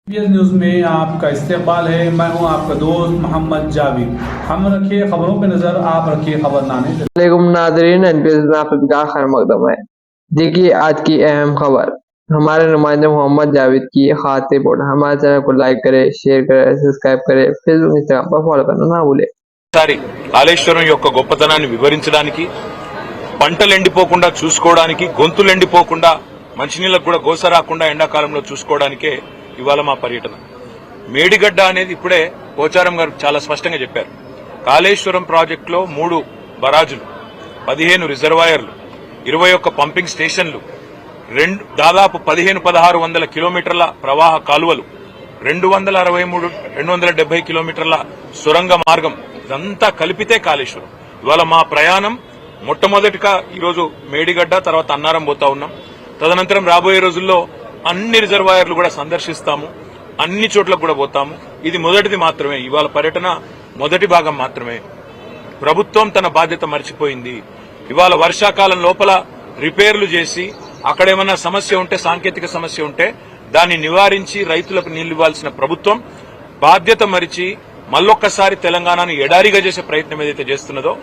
News में आपका इस्तेमाल है। मैं हूं आपका दोस्त मोहम्मद जावेद। हम रखिए खबरों पे नजर, आप रखिए खबरनामे। नादरीन आपका खैर मकदम है। देखिए आज की अहम खबर। हमारे नुमाइंदे मोहम्मद जावेद की खास रिपोर्ट। हमारे चैनल को लाइक करे, शेयर करे, सब्सक्राइब करे, फेसबुक इंस्टाग्राम पर फॉलो करना ना भूले। కాళేశ్వరం యొక్క గొప్పతనాన్ని వివరించడానికి, పంటలు ఎండిపోకుండా చూసుకోవడానికి, గొంతులు ఎండిపోకుండా, మంచినీళ్ళకు కూడా గోస రాకుండా ఎండాకాలంలో చూసుకోవడానికే ఇవాళ మా పర్యటన. మేడిగడ్డ అనేది ఇప్పుడే పోచారం గారు చాలా స్పష్టంగా చెప్పారు. కాళేశ్వరం ప్రాజెక్టులో 3 బరాజులు, 15 రిజర్వాయర్లు, 21 పంపింగ్ స్టేషన్లు, దాదాపు 1500-1600 కిలోమీటర్ల ప్రవాహ కాలువలు, 270 కిలోమీటర్ల సొరంగ మార్గం, ఇదంతా కలిపితే కాళేశ్వరం. ఇవాళ మా ప్రయాణం మొట్టమొదటిగా ఈరోజు మేడిగడ్డ, తర్వాత అన్నారం పోతా ఉన్నాం. తదనంతరం రాబోయే రోజుల్లో అన్ని రిజర్వాయర్లు కూడా సందర్శిస్తాము, అన్ని చోట్లకు కూడా పోతాము. ఇది మొదటిది మాత్రమే, ఇవాళ పర్యటన మొదటి భాగం మాత్రమే. ప్రభుత్వం తన బాధ్యత మర్చిపోయింది. ఇవాళ వర్షాకాలం లోపల రిపేర్లు చేసి, అక్కడేమన్నా సమస్య ఉంటే, సాంకేతిక సమస్య ఉంటే దాన్ని నివారించి రైతులకు నీళ్లు ఇవ్వాల్సిన ప్రభుత్వం బాధ్యత మరిచి మళ్ళొక్కసారి తెలంగాణను ఎడారిగా చేసే ప్రయత్నం ఏదైతే చేస్తున్నదో